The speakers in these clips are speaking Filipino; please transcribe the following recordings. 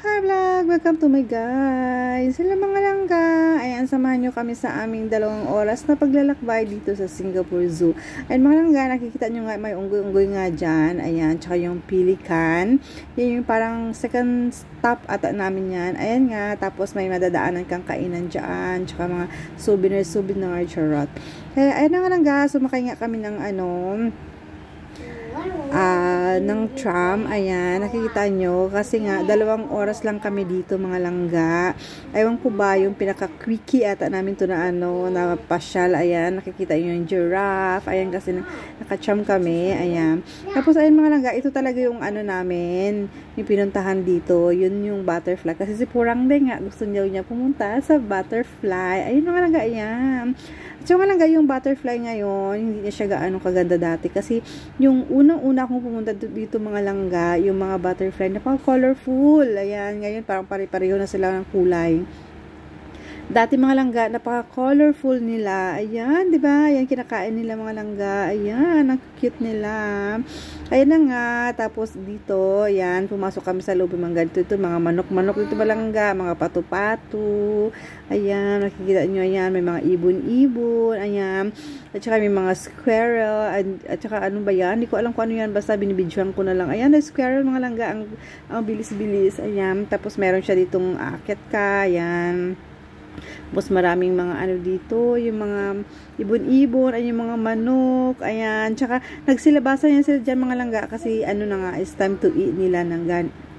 Hi vlog! Welcome to my guys! Hello mga langga! Ayan, samahan nyo kami sa aming 2 oras na paglalakbay dito sa Singapore Zoo. Ayan mga langga, nakikita nyo nga may unggoy-unggoy nga dyan. Ayan, tsaka yung pelican. Yan yung parang second stop ata namin yan. Ayan nga, tapos may madadaanan kang kainan dyan. Tsaka mga souvenir, charot. Kaya ayan nga langga, sumakay nga kami ng ng tram. Ayan, nakikita nyo kasi nga 2 oras lang kami dito mga langga. Ewan ko ba yung pinaka-quickie ata namin to na na pasyal. Ayan, nakikita nyo yung giraffe. Ayan, kasi naka-tram kami. Ayan, tapos ayan mga langga, ito talaga yung namin, yung pinuntahan dito, yun yung butterfly, kasi si Purangde nga gusto niya pumunta sa butterfly. Ayun mga langga, ayan. So mga langga, yung butterfly ngayon, hindi niya siya gaano kaganda dati. Kasi yung unang-una akong pumunta dito mga langga, yung mga butterfly, napaka-colorful. Ayan, ngayon parang pare-pareho na sila ng kulay. Dati mga langga, napaka-colorful nila. Ayan, di ba? Ayan, kinakain nila mga langga. Ayan, ang cute nila. Ayan na nga. Tapos dito, ayan, pumasok kami sa loob ng mga ganito. Ito, mga manok-manok dito mga langga, mga pato-pato. Ayan, nakikita nyo, ayan, may mga ibon-ibon. Ayan, at saka may mga squirrel. At saka ano ba yan? Hindi ko alam kung ano yan. Basta binibidyoan ko na lang. Ayan, na squirrel mga langga. Ang bilis-bilis. Ayan, tapos meron siya ditong aakyat ka. Ayan. Tapos maraming mga dito, yung mga ibon-ibon, ay yung mga manok, ayan, tsaka nagsilabasan yan sila dyan mga langga, kasi na nga, it's time to eat nila ng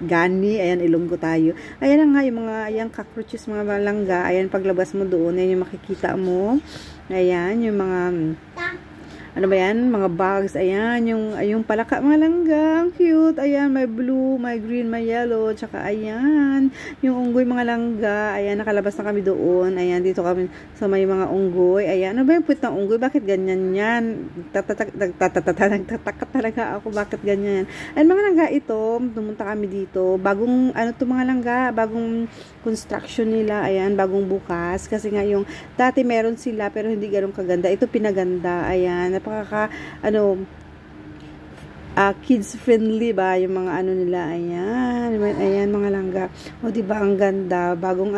gani, ayan, Ilonggo tayo, ayan na nga, yung mga, ayan, cockroaches mga langga, ayan, paglabas mo doon, ayan yung makikita mo, ayan, yung mga, ano ba yan? Mga bugs. Ayan, yung palaka mga langga. Ang cute. Ayan, may blue, may green, may yellow. Tsaka ayan, yung unggoy mga langga. Ayan, nakalabas na kami doon. Ayan, dito kami sa may mga unggoy. Ayan, ano ba yung puwit ng unggoy? Bakit ganyan yan? Nagtataka talaga ako. Bakit ganyan yan? Ayan, mga langga, ito, pumunta kami dito. Bagong, to mga langga, bagong construction nila. Ayan, bagong bukas. Kasi nga yung, dati meron sila, pero hindi ganun kaganda. Ito pinaganda. Ayan, kids friendly ba yung mga nila. Ayan mga langga, o diba ang ganda, bagong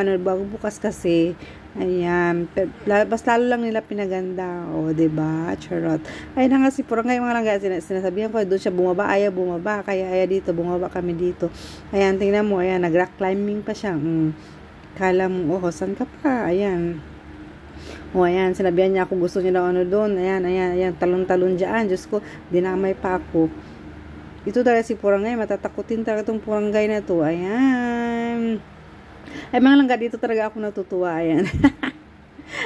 bukas kasi. Ayan, mas lalo lang nila pinaganda, o diba, charot. Ayan nga si Purang, ngayon mga langga, sinasabihan ko doon siya bumaba, ayaw bumaba, kaya dito bumaba kami dito. Ayan, tingnan mo, ayan, nag-rock climbing pa siya. Kala mo, saan ka pa? Ayan. O, ayan, sinabihan niya ako, gusto niya daw doon. Ayan, talon-talon dyan. Diyos ko, dinamay pa ako. Ito talaga si Purangay, matatakutin talaga itong Purangay na to. Ayan. Ay, mga langga, dito talaga ako natutuwa. Ayan.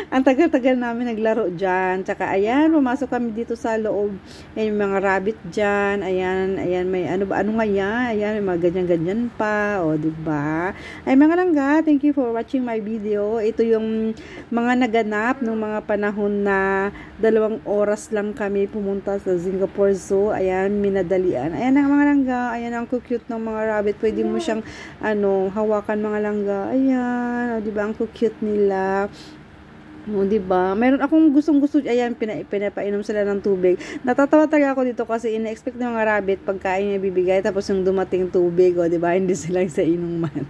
Ang tagal-tagal namin naglaro dyan. Tsaka, ayan, pumasok kami dito sa loob. Ayan, yung mga rabbit dyan. Ayan, may ano nga yan. Ayan, may mga ganyan-ganyan pa. O, diba? Ay, mga langga, thank you for watching my video. Ito yung mga naganap ng mga panahon na 2 oras lang kami pumunta sa Singapore Zoo. Ayan, minadalian. Ayan ang mga langga. Ayan, ang cute ng mga rabbit. Pwede mo siyang, hawakan mga langga. Ayan, o, diba? Ang cute nila. O, diba? Meron akong gustong-gusto, ayan, pinapainom sila ng tubig. Natatawa talaga ako dito kasi ina-expect ng mga rabbit pagkain niya bibigay, tapos yung dumating tubig, o, diba? Hindi sila sa inuman.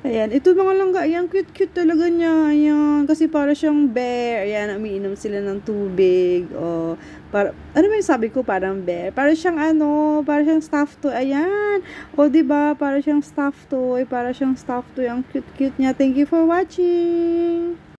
Ayan, ito mga langga, ayan, cute talaga niya. Ayan, kasi para siyang bear. Ayan, umiinom sila ng tubig. O, ano ba yung sabi ko? Parang bear. Para siyang para siyang stuffed toy. Ayan. O, diba? Para siyang stuffed toy. Ang cute niya. Thank you for watching.